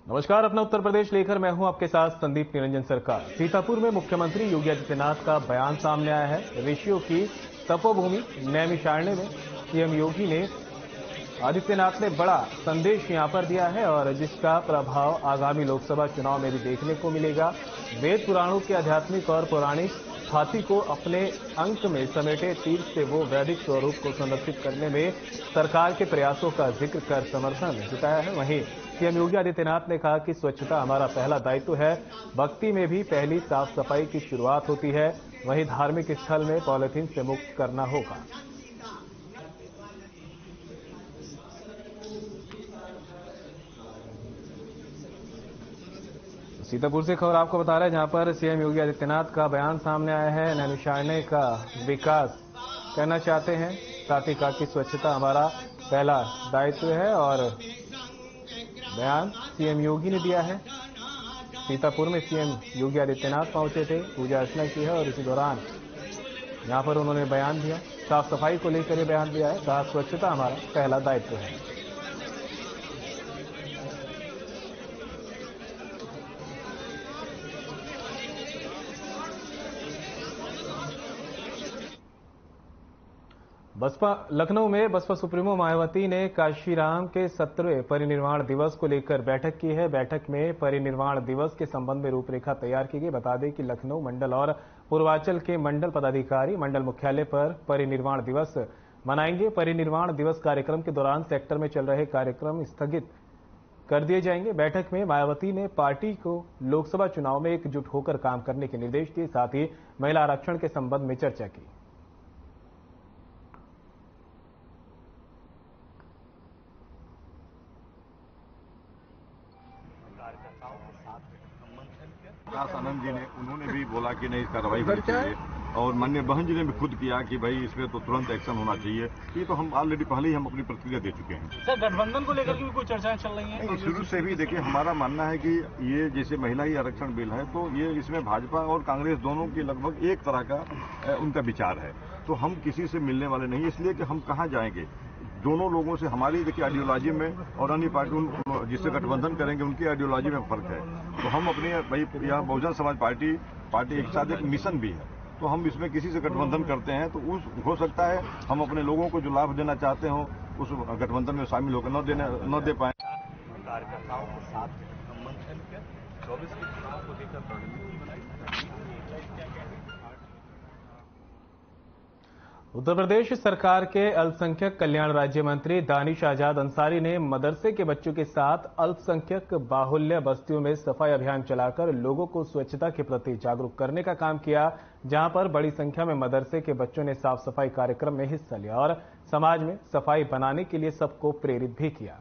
नमस्कार, अपना उत्तर प्रदेश लेकर मैं हूं आपके साथ संदीप निरंजन सरकार। सीतापुर में मुख्यमंत्री योगी आदित्यनाथ का बयान सामने आया है। ऋषियों की तपोभूमि नैमिषारण्य में सीएम योगी ने आदित्यनाथ ने बड़ा संदेश यहां पर दिया है और जिसका प्रभाव आगामी लोकसभा चुनाव में भी देखने को मिलेगा। वेद पुराणों के आध्यात्मिक और पौराणिक हाथी को अपने अंक में समेटे तीर्थ से वो वैदिक स्वरूप को संरक्षित करने में सरकार के प्रयासों का जिक्र कर समर्थन जताया है। वहीं सीएम योगी आदित्यनाथ ने कहा कि स्वच्छता हमारा पहला दायित्व है। भक्ति में भी पहली साफ सफाई की शुरुआत होती है। वहीं धार्मिक स्थल में पॉलिथीन से मुक्त करना होगा। सीतापुर से खबर आपको बता रहे हैं, जहां पर सीएम योगी आदित्यनाथ का बयान सामने आया है। नैमिषारण्य का विकास करना चाहते हैं, साथ ही कहा कि स्वच्छता हमारा पहला दायित्व है और बयान सीएम योगी ने दिया है। सीतापुर में सीएम योगी आदित्यनाथ पहुंचे थे, पूजा अर्चना की है और इसी दौरान यहां पर उन्होंने बयान दिया। साफ सफाई को लेकर ये बयान दिया है, कहा स्वच्छता हमारा पहला दायित्व है। बसपा लखनऊ में बसपा सुप्रीमो मायावती ने काशीराम के 17वें परिनिर्वाण दिवस को लेकर बैठक की है। बैठक में परिनिर्वाण दिवस के संबंध में रूपरेखा तैयार की गई। बता दें कि लखनऊ मंडल और पूर्वांचल के मंडल पदाधिकारी मंडल मुख्यालय पर परिनिर्वाण दिवस मनाएंगे। परिनिर्वाण दिवस कार्यक्रम के दौरान सेक्टर में चल रहे कार्यक्रम स्थगित कर दिए जाएंगे। बैठक में मायावती ने पार्टी को लोकसभा चुनाव में एकजुट होकर काम करने के निर्देश दिए, साथ ही महिला आरक्षण के संबंध में चर्चा की। आनंद जी ने उन्होंने भी बोला कि नहीं कार्रवाई होनी चाहिए और माननीय बहन जी ने भी खुद किया कि भाई इसमें तो तुरंत एक्शन होना चाहिए। ये तो हम ऑलरेडी पहले ही हम अपनी प्रतिक्रिया दे चुके हैं। सर, गठबंधन को लेकर भी कोई चर्चाएं चल रही हैं? शुरू से भी देखिए, हमारा मानना है कि ये जैसे महिला ही आरक्षण बिल है तो ये इसमें भाजपा और कांग्रेस दोनों की लगभग एक तरह का उनका विचार है, तो हम किसी से मिलने वाले नहीं, इसलिए कि हम कहाँ जाएंगे। दोनों लोगों से हमारी देखिए आइडियोलॉजी में और अन्य पार्टी जिससे गठबंधन करेंगे उनकी आइडियोलॉजी में फर्क है। तो हम अपने भाई यहाँ बहुजन समाज पार्टी एक साथ एक मिशन भी है, तो हम इसमें किसी से गठबंधन करते हैं तो हो सकता है हम अपने लोगों को जो लाभ देना चाहते हो उस गठबंधन में शामिल होकर न दे पाए। कार्यकर्ताओं के साथ मंथन कर 24 के चुनाव को लेकर रणनीति बनाई। उत्तर प्रदेश सरकार के अल्पसंख्यक कल्याण राज्य मंत्री दानिश आजाद अंसारी ने मदरसे के बच्चों के साथ अल्पसंख्यक बाहुल्य बस्तियों में सफाई अभियान चलाकर लोगों को स्वच्छता के प्रति जागरूक करने का काम किया, जहां पर बड़ी संख्या में मदरसे के बच्चों ने साफ सफाई कार्यक्रम में हिस्सा लिया और समाज में सफाई बनाने के लिए सबको प्रेरित भी किया।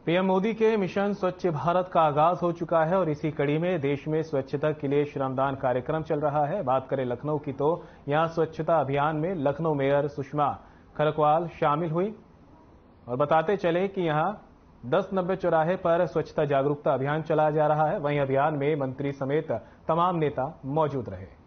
पीएम मोदी के मिशन स्वच्छ भारत का आगाज हो चुका है और इसी कड़ी में देश में स्वच्छता के लिए श्रमदान कार्यक्रम चल रहा है। बात करें लखनऊ की तो यहां स्वच्छता अभियान में लखनऊ मेयर सुषमा खरकवाल शामिल हुई और बताते चले कि यहां 10-90 चौराहे पर स्वच्छता जागरूकता अभियान चलाया जा रहा है। वहीं अभियान में मंत्री समेत तमाम नेता मौजूद रहे।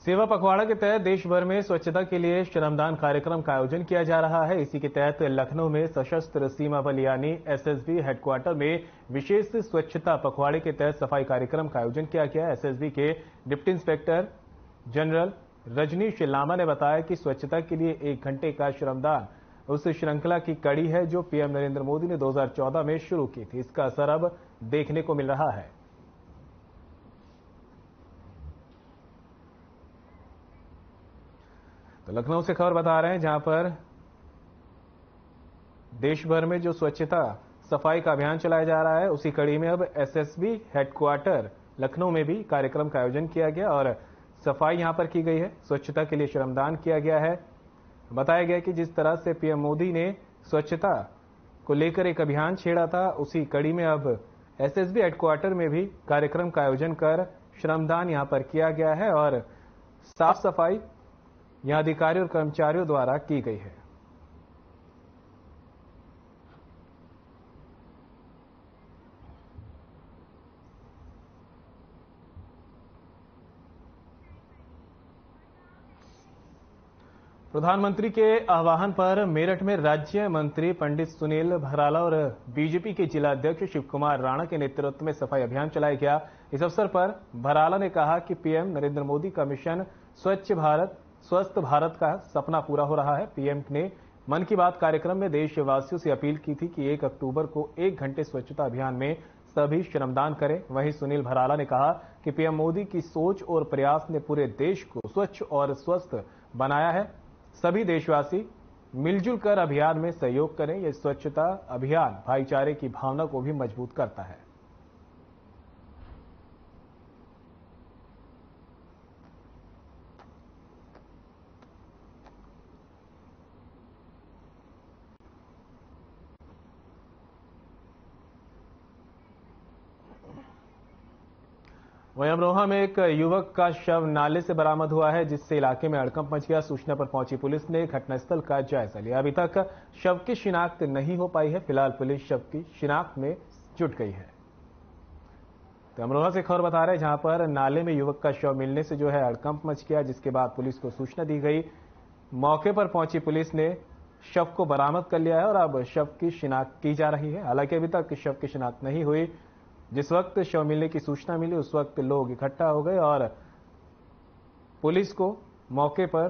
सेवा पखवाड़ा के तहत देश भर में स्वच्छता के लिए श्रमदान कार्यक्रम का आयोजन किया जा रहा है। इसी के तहत लखनऊ में सशस्त्र सीमा बल यानी एसएसबी हेडक्वार्टर में विशेष स्वच्छता पखवाड़े के तहत सफाई कार्यक्रम का आयोजन किया गया। एसएसबी के deputy inspector general Rajneesh Lama ने बताया कि स्वच्छता के लिए 1 घंटे का श्रमदान उस श्रृंखला की कड़ी है जो पीएम नरेंद्र मोदी ने 2014 में शुरू की थी। इसका असर अब देखने को मिल रहा है। तो लखनऊ से खबर बता रहे हैं, जहां पर देश भर में जो स्वच्छता सफाई का अभियान चलाया जा रहा है उसी कड़ी में अब एसएसबी हेडक्वार्टर लखनऊ में भी कार्यक्रम का आयोजन किया गया और सफाई यहां पर की गई है। स्वच्छता के लिए श्रमदान किया गया है। बताया गया कि जिस तरह से पीएम मोदी ने स्वच्छता को लेकर एक अभियान छेड़ा था उसी कड़ी में अब एसएसबी हेडक्वार्टर में भी कार्यक्रम का आयोजन कर श्रमदान यहां पर किया गया है और साफ सफाई यहां अधिकारियों और कर्मचारियों द्वारा की गई है। प्रधानमंत्री के आह्वान पर मेरठ में राज्य मंत्री पंडित सुनील भराला और बीजेपी के जिला अध्यक्ष शिव कुमार राणा के नेतृत्व में सफाई अभियान चलाया गया। इस अवसर पर भराला ने कहा कि पीएम नरेंद्र मोदी का मिशन स्वच्छ भारत स्वस्थ भारत का सपना पूरा हो रहा है। पीएम ने मन की बात कार्यक्रम में देशवासियों से अपील की थी कि 1 अक्टूबर को 1 घंटे स्वच्छता अभियान में सभी श्रमदान करें। वहीं सुनील भराला ने कहा कि पीएम मोदी की सोच और प्रयास ने पूरे देश को स्वच्छ और स्वस्थ बनाया है। सभी देशवासी मिलजुल कर अभियान में सहयोग करें। यह स्वच्छता अभियान भाईचारे की भावना को भी मजबूत करता है। वहीं अमरोहा में एक युवक का शव नाले से बरामद हुआ है, जिससे इलाके में हड़कंप मच गया। सूचना पर पहुंची पुलिस ने घटनास्थल का जायजा लिया। अभी तक शव की शिनाख्त नहीं हो पाई है। फिलहाल पुलिस शव की शिनाख्त में जुट गई है। तो अमरोहा से खबर बता रहे हैं, जहां पर नाले में युवक का शव मिलने से जो है हड़कंप मच गया, जिसके बाद पुलिस को सूचना दी गई। मौके पर पहुंची पुलिस ने शव को बरामद कर लिया है और अब शव की शिनाख्त की जा रही है। हालांकि अभी तक शव की शिनाख्त नहीं हुई। जिस वक्त शव मिलने की सूचना मिली उस वक्त लोग इकट्ठा हो गए और पुलिस को मौके पर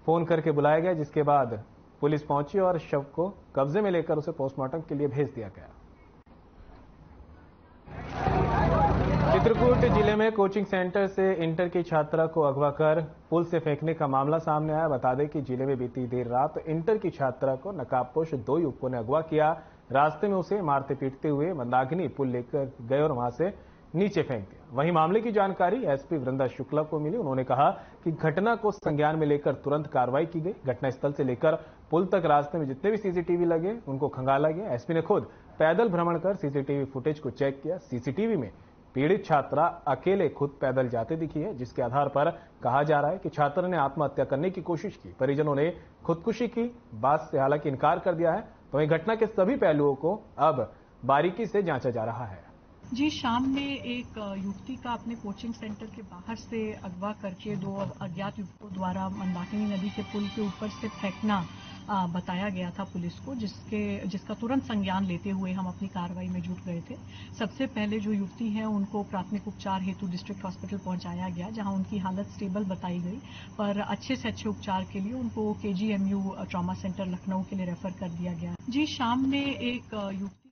फोन करके बुलाया गया, जिसके बाद पुलिस पहुंची और शव को कब्जे में लेकर उसे पोस्टमार्टम के लिए भेज दिया गया। चित्रकूट जिले में कोचिंग सेंटर से इंटर की छात्रा को अगवा कर पुल से फेंकने का मामला सामने आया। बता दें कि जिले में बीती देर रात इंटर की छात्रा को नकाबपोश 2 युवकों ने अगवा किया। रास्ते में उसे मारते पीटते हुए मंदाकिनी पुल लेकर गए और वहां से नीचे फेंक दिया। वहीं मामले की जानकारी एसपी वृंदा शुक्ला को मिली। उन्होंने कहा कि घटना को संज्ञान में लेकर तुरंत कार्रवाई की गई। घटनास्थल से लेकर पुल तक रास्ते में जितने भी सीसीटीवी लगे उनको खंगाला गया। एसपी ने खुद पैदल भ्रमण कर सीसीटीवी फुटेज को चेक किया। सीसीटीवी में पीड़ित छात्रा अकेले खुद पैदल जाते दिखी है, जिसके आधार पर कहा जा रहा है कि छात्र ने आत्महत्या करने की कोशिश की। परिजनों ने खुदकुशी की बात से हालांकि इनकार कर दिया है। तो वहीं घटना के सभी पहलुओं को अब बारीकी से जांचा जा रहा है। जी, शाम में एक युवती का अपने कोचिंग सेंटर के बाहर से अगवा करके 2 अज्ञात युवकों द्वारा मंदाकिनी नदी के पुल के ऊपर से फेंकना बताया गया था पुलिस को, जिसका तुरंत संज्ञान लेते हुए हम अपनी कार्रवाई में जुट गए थे। सबसे पहले जो युवती हैं उनको प्राथमिक उपचार हेतु डिस्ट्रिक्ट हॉस्पिटल पहुंचाया गया, जहां उनकी हालत स्टेबल बताई गई, पर अच्छे से अच्छे उपचार के लिए उनको KGMU ट्रॉमा सेंटर लखनऊ के लिए रेफर कर दिया गया। जी, शाम में एक युवती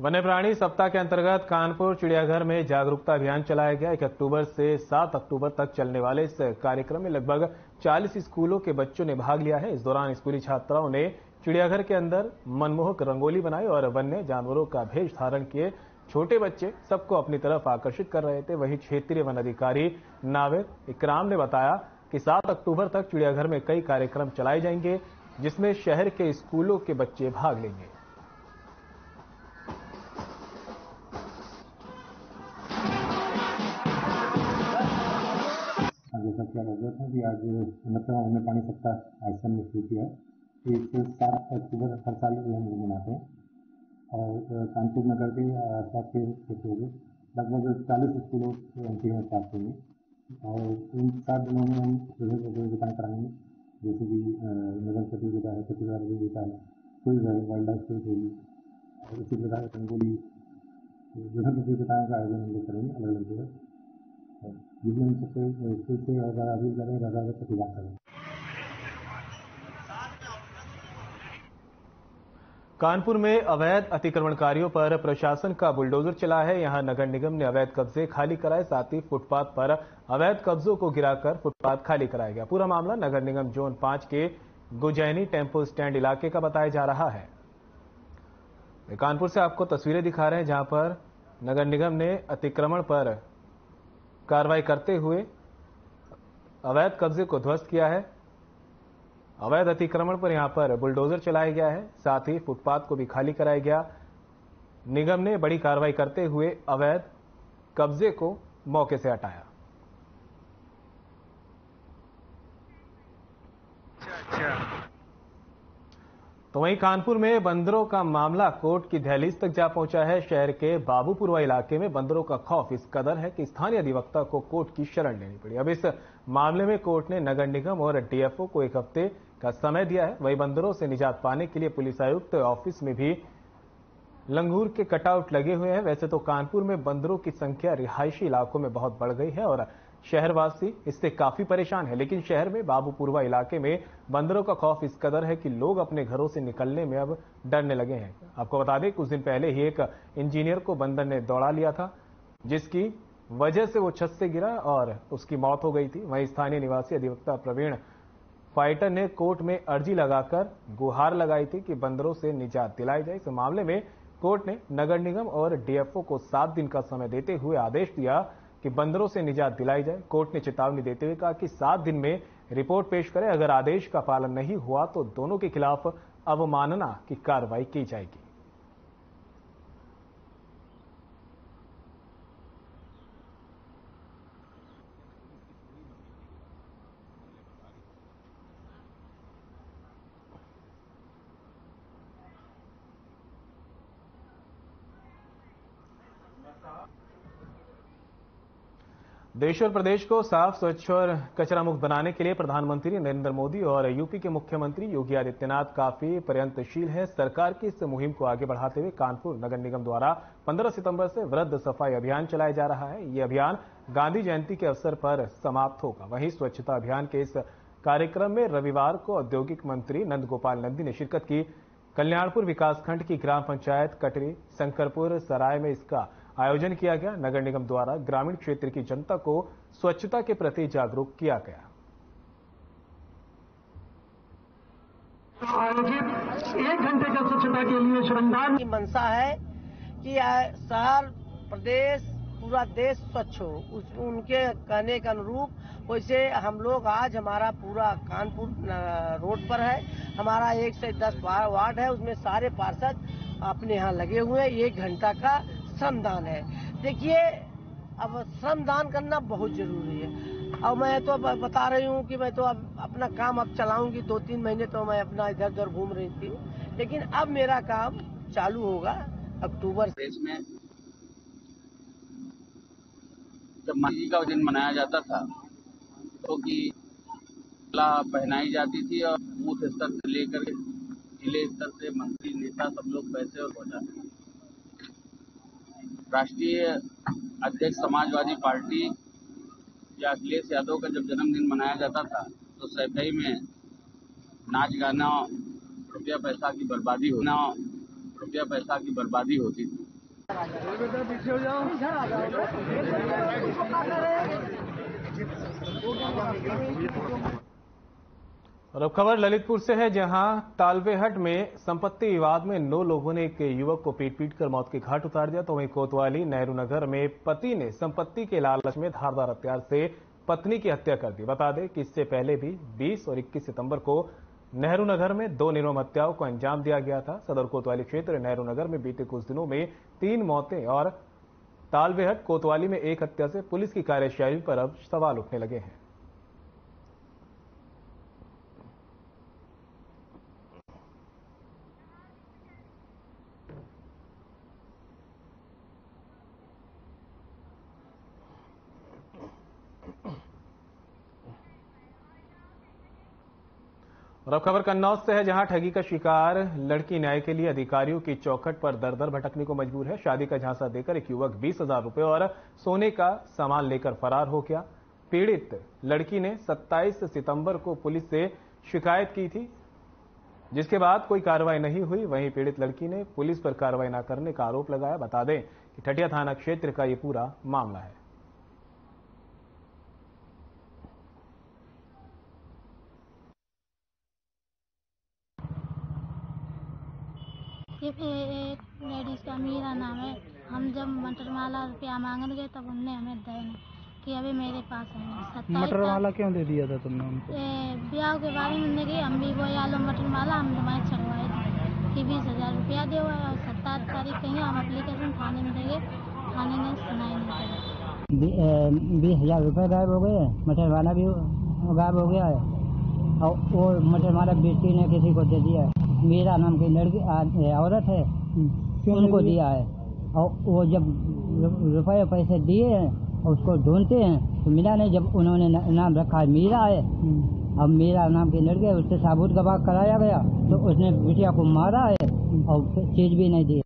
वन्य प्राणी सप्ताह के अंतर्गत कानपुर चिड़ियाघर में जागरूकता अभियान चलाया गया। 1 अक्टूबर से 7 अक्टूबर तक चलने वाले इस कार्यक्रम में लगभग 40 स्कूलों के बच्चों ने भाग लिया है। इस दौरान स्कूली छात्राओं ने चिड़ियाघर के अंदर मनमोहक रंगोली बनाई और वन्य जानवरों का भेष धारण किए छोटे बच्चे सबको अपनी तरफ आकर्षित कर रहे थे। वहीं क्षेत्रीय वन अधिकारी नावेद इकराम ने बताया कि 7 अक्टूबर तक चिड़ियाघर में कई कार्यक्रम चलाए जाएंगे, जिसमें शहर के स्कूलों के बच्चे भाग लेंगे। जैसा कि आप अवगत हैं कि आज 69वां वन्य प्राणी सप्ताह आश्रम में शुरू किया है। इस 7 अक्टूबर हर साल हम लोग मनाते हैं और कानपुर नगर के आसपास के क्षेत्रों में लगभग 40 स्कूलों की हैं प्राप्त होंगे और इन 7 दिनों में हम विभिन्न प्रतियोगिताएँ कराएंगे, जैसे कि नगर प्रतियोगिता है, प्रतिभा प्रतियोगिता है, क्विज है, वाइल्ड लाइफ क्विज होगी और इसी प्रकार रंगोली विभिन्न प्रतियोगिताओं का आयोजन हम लोग करेंगे अलग अलग जगह, जिसमें हम सबसे स्कूल से और ज़्यादा अधिक करें, ज़्यादा प्रतिभा करें। कानपुर में अवैध अतिक्रमणकारियों पर प्रशासन का बुलडोजर चला है। यहां नगर निगम ने अवैध कब्जे खाली कराए, साथ ही फुटपाथ पर अवैध कब्जों को गिराकर फुटपाथ खाली कराया गया। पूरा मामला नगर निगम जोन 5 के गुजैनी टेम्पो स्टैंड इलाके का बताया जा रहा है। कानपुर से आपको तस्वीरें दिखा रहे हैं, जहां पर नगर निगम ने अतिक्रमण पर कार्रवाई करते हुए अवैध कब्जे को ध्वस्त किया है। अवैध अतिक्रमण पर यहां पर बुलडोजर चलाया गया है, साथ ही फुटपाथ को भी खाली कराया गया। निगम ने बड़ी कार्रवाई करते हुए अवैध कब्जे को मौके से हटाया। तो वहीं कानपुर में बंदरों का मामला कोर्ट की दहलीज तक जा पहुंचा है। शहर के बाबूपुरवा इलाके में बंदरों का खौफ इस कदर है कि स्थानीय अधिवक्ता को कोर्ट की शरण लेनी पड़ी। अब इस मामले में कोर्ट ने नगर निगम और डीएफओ को 1 हफ्ते का समय दिया है। वहीं बंदरों से निजात पाने के लिए पुलिस आयुक्त ऑफिस में भी लंगूर के कटआउट लगे हुए हैं। वैसे तो कानपुर में बंदरों की संख्या रिहायशी इलाकों में बहुत बढ़ गई है और शहरवासी इससे काफी परेशान है, लेकिन शहर में बाबूपुरवा इलाके में बंदरों का खौफ इस कदर है कि लोग अपने घरों से निकलने में अब डरने लगे हैं। आपको बता दें, कुछ दिन पहले ही एक इंजीनियर को बंदर ने दौड़ा लिया था, जिसकी वजह से वो छत से गिरा और उसकी मौत हो गई थी। वहीं स्थानीय निवासी अधिवक्ता प्रवीण फाइटर ने कोर्ट में अर्जी लगाकर गुहार लगाई थी कि बंदरों से निजात दिलाई जाए। इस मामले में कोर्ट ने नगर निगम और डीएफओ को 7 दिन का समय देते हुए आदेश दिया कि बंदरों से निजात दिलाई जाए। कोर्ट ने चेतावनी देते हुए कहा कि 7 दिन में रिपोर्ट पेश करें। अगर आदेश का पालन नहीं हुआ तो दोनों के खिलाफ अवमानना की कार्रवाई की जाएगी। देश और प्रदेश को साफ, स्वच्छ और कचरा मुक्त बनाने के लिए प्रधानमंत्री नरेंद्र मोदी और यूपी के मुख्यमंत्री योगी आदित्यनाथ काफी प्रयत्नशील हैं। सरकार की इस मुहिम को आगे बढ़ाते हुए कानपुर नगर निगम द्वारा 15 सितंबर से वृहद सफाई अभियान चलाया जा रहा है। ये अभियान गांधी जयंती के अवसर पर समाप्त होगा। वहीं स्वच्छता अभियान के इस कार्यक्रम में रविवार को औद्योगिक मंत्री नंद गोपाल नंदी ने शिरकत की। कल्याणपुर विकासखंड की ग्राम पंचायत कटरी शंकरपुर सराय में इसका आयोजन किया गया। नगर निगम द्वारा ग्रामीण क्षेत्र की जनता को स्वच्छता के प्रति जागरूक किया गया। आयोजित 1 घंटे का स्वच्छता के लिए श्रमदान की मंशा है कि शहर, प्रदेश, पूरा देश स्वच्छ हो। उनके कहने के अनुरूप वैसे हम लोग आज हमारा पूरा कानपुर रोड पर है। हमारा 1 से 10 वार्ड है, उसमें सारे पार्षद अपने यहाँ लगे हुए। 1 घंटा का श्रमदान है। देखिए, अब श्रमदान करना बहुत जरूरी है। अब मैं तो बता रही हूँ कि मैं तो अब अपना काम अब चलाऊंगी। 2-3 महीने तो मैं अपना इधर उधर घूम रही थी, लेकिन अब मेरा काम चालू होगा अक्टूबर। देश में जब माँ जी का दिन मनाया जाता था तो की पहनाई जाती थी और बूथ स्तर से लेकर जिले स्तर से मंत्री, नेता सब लोग पैसे और पहुंचाते थे। राष्ट्रीय अध्यक्ष समाजवादी पार्टी या अखिलेश यादव का जब जन्मदिन मनाया जाता था तो सैकई में नाच गाना, रुपया पैसा की बर्बादी होती थी। और अब खबर ललितपुर से है, जहां तालबेहट में संपत्ति विवाद में 9 लोगों ने एक युवक को पीट कर मौत के घाट उतार दिया। तो वहीं कोतवाली नेहरू नगर में पति ने संपत्ति के लालच में धारदार हथियार से पत्नी की हत्या कर दी। बता दें कि इससे पहले भी 20 और 21 सितंबर को नेहरू नगर में 2 निर्मम हत्याओं को अंजाम दिया गया था। सदर कोतवाली क्षेत्र नेहरू नगर में बीते कुछ दिनों में 3 मौतें और तालबेहट कोतवाली में 1 हत्या से पुलिस की कार्यशैली पर अब सवाल उठने लगे हैं। और अब खबर कन्नौज से है, जहां ठगी का शिकार लड़की न्याय के लिए अधिकारियों की चौखट पर दर दर भटकने को मजबूर है। शादी का झांसा देकर एक युवक 20,000 रुपए और सोने का सामान लेकर फरार हो गया। पीड़ित लड़की ने 27 सितंबर को पुलिस से शिकायत की थी, जिसके बाद कोई कार्रवाई नहीं हुई। वहीं पीड़ित लड़की ने पुलिस पर कार्रवाई न करने का आरोप लगाया। बता दें कि ठटिया थाना क्षेत्र का ये पूरा मामला है। एक लेडीज का मेरा नाम है। हम जब मटर माला रुपया मांगने गए तब उनने हमें देना कि अभी मेरे पास है। मटर माला क्यों दे दिया था तुमने उनको? ब्याह के बारे में कि हम भी वो आलो मटर माला हम तुम्हारे चढ़वाए कि 20,000 रुपया दे और तारीख कहीं हम एप्लीकेशन थाने में देंगे, थाने ने सुनाई नहीं करी। 20,000 रुपये गायब हो गए, मटरवाला भी गायब हो गया है और वो मटरवाला बेटी ने किसी को दे दिया है। मीरा नाम की लड़की औरत है, उनको दिया है और वो जब रुपये पैसे दिए हैं और उसको ढूंढते हैं तो मीरा ने, जब उन्होंने नाम रखा है मीरा है, अब मीरा नाम की लड़की है, उससे साबुत गवाह कराया गया तो उसने बिटिया को मारा है और चीज भी नहीं दी।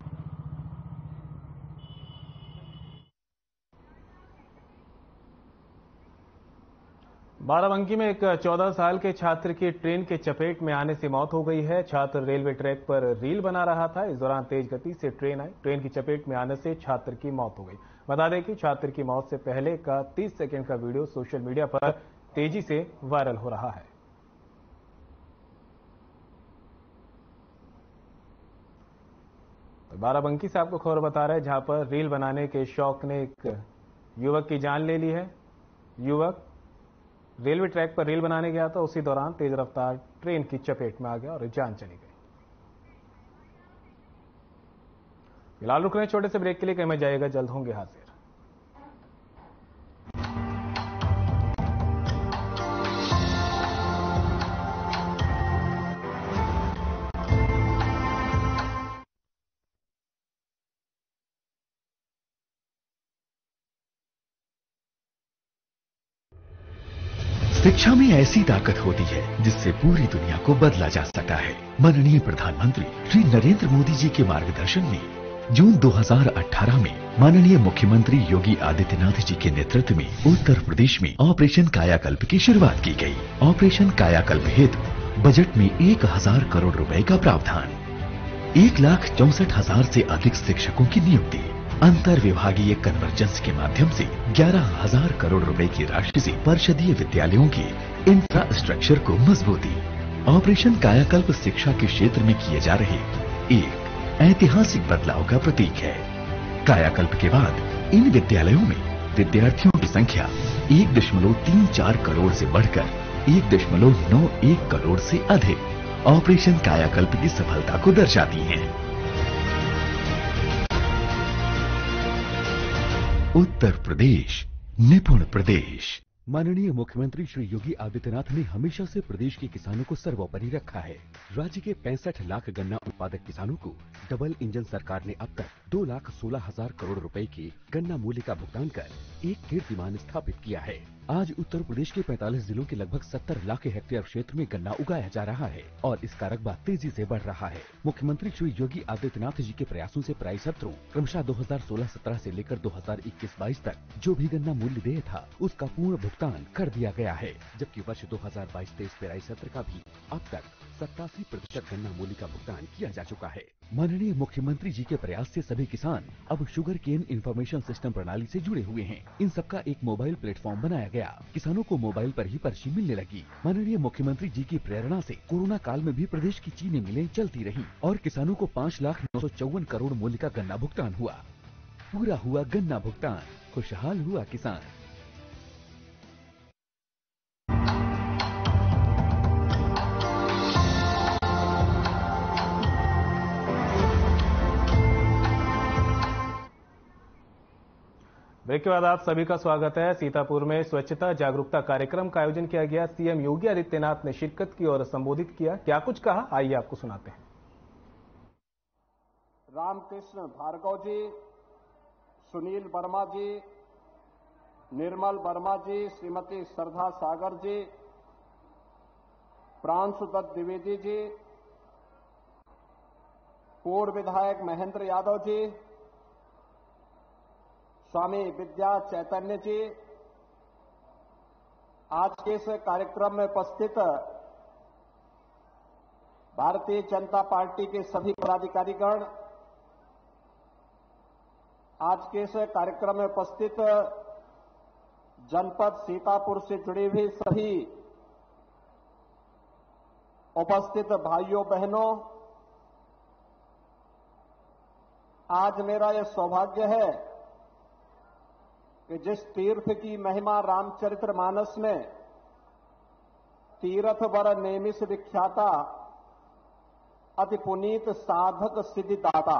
बाराबंकी में एक 14 साल के छात्र की ट्रेन के चपेट में आने से मौत हो गई है। छात्र रेलवे ट्रैक पर रील बना रहा था। इस दौरान तेज गति से ट्रेन आई। ट्रेन की चपेट में आने से छात्र की मौत हो गई। बता दें कि छात्र की मौत से पहले का 30 सेकंड का वीडियो सोशल मीडिया पर तेजी से वायरल हो रहा है। बाराबंकी से आपको खबर बता रहे हैं, जहां पर रील बनाने के शौक ने एक युवक की जान ले ली है। युवक रेलवे ट्रैक पर रील बनाने गया था, उसी दौरान तेज रफ्तार ट्रेन की चपेट में आ गया और जान चली गई। फिलहाल रुक रहे हैं छोटे से ब्रेक के लिए, कहीं मत जाइएगा, जल्द होंगे हाजिर। शिक्षा में ऐसी ताकत होती है जिससे पूरी दुनिया को बदला जा सकता है। माननीय प्रधानमंत्री श्री नरेंद्र मोदी जी के मार्गदर्शन में जून 2018 में माननीय मुख्यमंत्री योगी आदित्यनाथ जी के नेतृत्व में उत्तर प्रदेश में ऑपरेशन कायाकल्प की शुरुआत की गई। ऑपरेशन कायाकल्प हेतु बजट में 1,000 करोड़ रुपए का प्रावधान, 1,64,000 से अधिक शिक्षकों की नियुक्ति, अंतर विभागीय कन्वर्जेंस के माध्यम से 11,000 करोड़ रुपए की राशि से परिषदीय विद्यालयों के इंफ्रास्ट्रक्चर को मजबूती। ऑपरेशन कायाकल्प शिक्षा के क्षेत्र में किए जा रहे एक ऐतिहासिक बदलाव का प्रतीक है। कायाकल्प के बाद इन विद्यालयों में विद्यार्थियों की संख्या 1.34 करोड़ से बढ़कर 1.91 करोड़ से अधिक ऑपरेशन कायाकल्प की सफलता को दर्शाती है। उत्तर प्रदेश निपुण प्रदेश। माननीय मुख्यमंत्री श्री योगी आदित्यनाथ ने हमेशा से प्रदेश के किसानों को सर्वोपरि रखा है। राज्य के 65 लाख गन्ना उत्पादक किसानों को डबल इंजन सरकार ने अब तक 2,16,000 करोड़ रुपए के गन्ना मूल्य का भुगतान कर एक कीर्तिमान स्थापित किया है। आज उत्तर प्रदेश के 45 जिलों के लगभग 70 लाख हेक्टेयर क्षेत्र में गन्ना उगाया जा रहा है और इसका रकबा तेजी से बढ़ रहा है। मुख्यमंत्री श्री योगी आदित्यनाथ जी के प्रयासों से पेराई सत्रों क्रमशः 2016-17 से लेकर 2021-22 तक जो भी गन्ना मूल्य देय था उसका पूर्ण भुगतान कर दिया गया है, जबकि वर्ष 2022-23 पेराई सत्र का भी अब तक 87% गन्ना मूल्य का भुगतान किया जा चुका है। माननीय मुख्यमंत्री जी के प्रयास से सभी किसान अब शुगर केन इंफॉर्मेशन सिस्टम प्रणाली से जुड़े हुए हैं। इन सबका एक मोबाइल प्लेटफॉर्म बनाया गया। किसानों को मोबाइल पर ही पर्ची मिलने लगी। माननीय मुख्यमंत्री जी की प्रेरणा से कोरोना काल में भी प्रदेश की चीनी मिलें चलती रहीं और किसानों को 5,954 करोड़ मूल्य का गन्ना भुगतान हुआ। पूरा हुआ गन्ना भुगतान, खुशहाल हुआ किसान। ब्रेक के बाद आप सभी का स्वागत है। सीतापुर में स्वच्छता जागरूकता कार्यक्रम का आयोजन किया गया। सीएम योगी आदित्यनाथ ने शिरकत की और संबोधित किया। क्या कुछ कहा, आइए आपको सुनाते हैं। रामकृष्ण भार्गव जी, सुनील वर्मा जी, निर्मल वर्मा जी, श्रीमती श्रद्धा सागर जी, प्रांशुदत्त द्विवेदी जी, पूर्व विधायक महेंद्र यादव जी, स्वामी विद्या चैतन्य जी, आज के इस कार्यक्रम में उपस्थित भारतीय जनता पार्टी के सभी पदाधिकारीगण, आज के इस कार्यक्रम में उपस्थित जनपद सीतापुर से जुड़े हुए सभी उपस्थित भाइयों बहनों, आज मेरा यह सौभाग्य है कि जिस तीर्थ की महिमा रामचरितमानस में तीर्थ वर नेमिष विख्याता अति पुनीत साधक सिद्धिदाता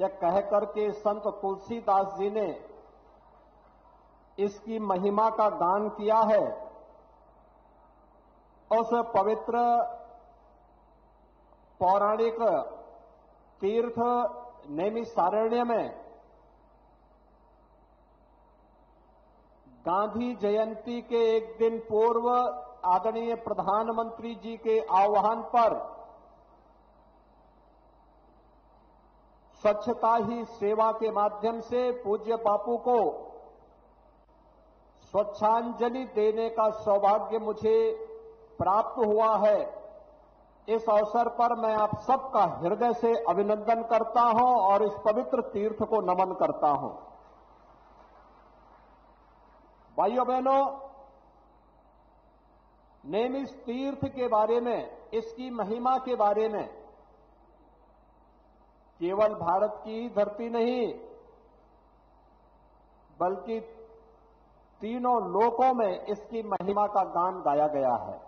यह कहकर के संत तुलसीदास जी ने इसकी महिमा का गान किया है। उस पवित्र पौराणिक तीर्थ नैमिषारण्य में गांधी जयंती के एक दिन पूर्व आदरणीय प्रधानमंत्री जी के आह्वान पर स्वच्छता ही सेवा के माध्यम से पूज्य बापू को स्वच्छांजलि देने का सौभाग्य मुझे प्राप्त हुआ है। इस अवसर पर मैं आप सबका हृदय से अभिनंदन करता हूं और इस पवित्र तीर्थ को नमन करता हूं। भाइयों बहनों, नैमिष तीर्थ के बारे में, इसकी महिमा के बारे में केवल भारत की धरती नहीं बल्कि तीनों लोकों में इसकी महिमा का गान गाया गया है।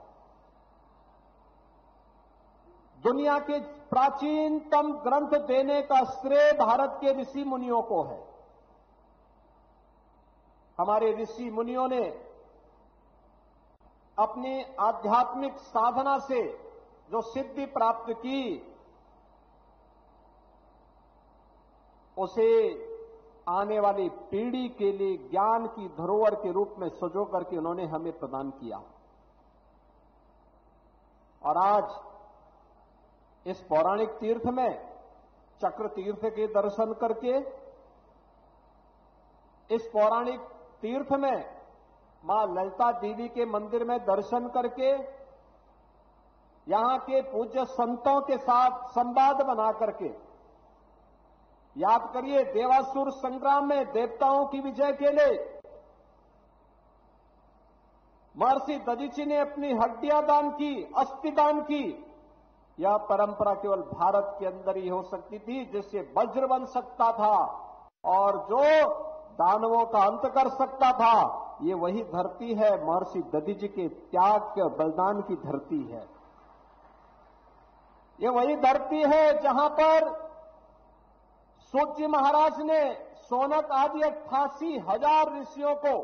दुनिया के प्राचीनतम ग्रंथ देने का श्रेय भारत के ऋषि मुनियों को है। हमारे ऋषि मुनियों ने अपनी आध्यात्मिक साधना से जो सिद्धि प्राप्त की उसे आने वाली पीढ़ी के लिए ज्ञान की धरोहर के रूप में सजो करके उन्होंने हमें प्रदान किया। और आज इस पौराणिक तीर्थ में चक्र तीर्थ के दर्शन करके, इस पौराणिक तीर्थ में मां ललिता देवी के मंदिर में दर्शन करके, यहां के पूज्य संतों के साथ संवाद बना करके, याद करिए देवासुर संग्राम में देवताओं की विजय के लिए महर्षि दधीचि ने अपनी हड्डियां दान की, अस्थि दान की। यह परंपरा केवल भारत के अंदर ही हो सकती थी, जिससे वज्र बन सकता था और जो दानवों का अंत कर सकता था। ये वही धरती है, महर्षि दधीचि के त्याग के बलिदान की धरती है। ये वही धरती है जहां पर सूत जी महाराज ने सोनक आदि 88,000 ऋषियों को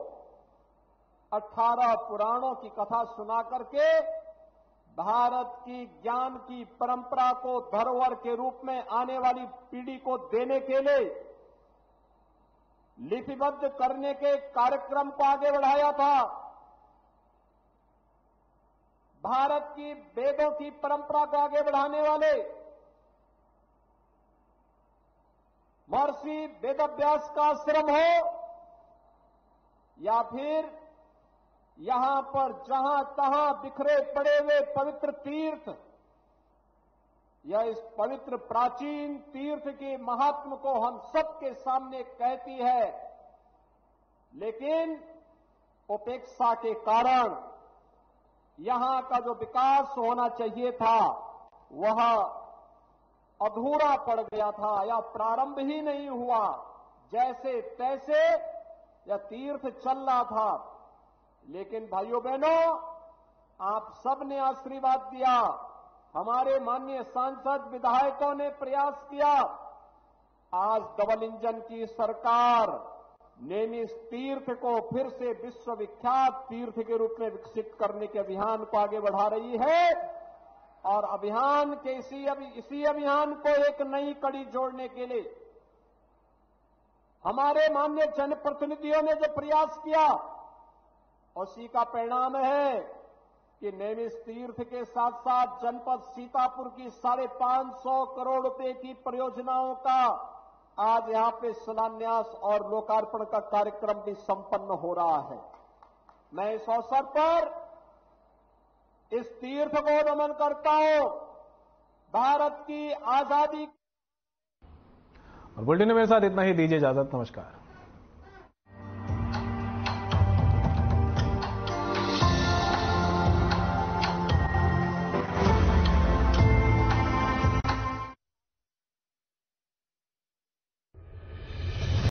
18 पुराणों की कथा सुना करके भारत की ज्ञान की परंपरा को धरोहर के रूप में आने वाली पीढ़ी को देने के लिए लिपिबद्ध करने के कार्यक्रम को आगे बढ़ाया था। भारत की वेदों की परंपरा को आगे बढ़ाने वाले महर्षि वेदव्यास का आश्रम हो या फिर यहां पर जहां तहां बिखरे पड़े हुए पवित्र तीर्थ, यह इस पवित्र प्राचीन तीर्थ के महात्म को हम सबके सामने कहती है। लेकिन उपेक्षा के कारण यहां का जो विकास होना चाहिए था वह अधूरा पड़ गया था या प्रारंभ ही नहीं हुआ। जैसे तैसे यह तीर्थ चल रहा था। लेकिन भाइयों बहनों, आप सबने आशीर्वाद दिया, हमारे माननीय सांसद विधायकों ने प्रयास किया। आज डबल इंजन की सरकार नैमिष तीर्थ को फिर से विश्वविख्यात तीर्थ के रूप में विकसित करने के अभियान को आगे बढ़ा रही है। और अभियान के इसी अभियान को एक नई कड़ी जोड़ने के लिए हमारे माननीय जनप्रतिनिधियों ने जो प्रयास किया उसी का परिणाम है कि नैमिष तीर्थ के साथ साथ जनपद सीतापुर की 550 करोड़ रुपए की परियोजनाओं का आज यहां पे शिलान्यास और लोकार्पण का कार्यक्रम भी संपन्न हो रहा है। मैं इस अवसर पर इस तीर्थ को नमन करता हूं। भारत की आजादी। और बुलेटिन में मेरे साथ इतना ही, दीजिए इजाजत, नमस्कार।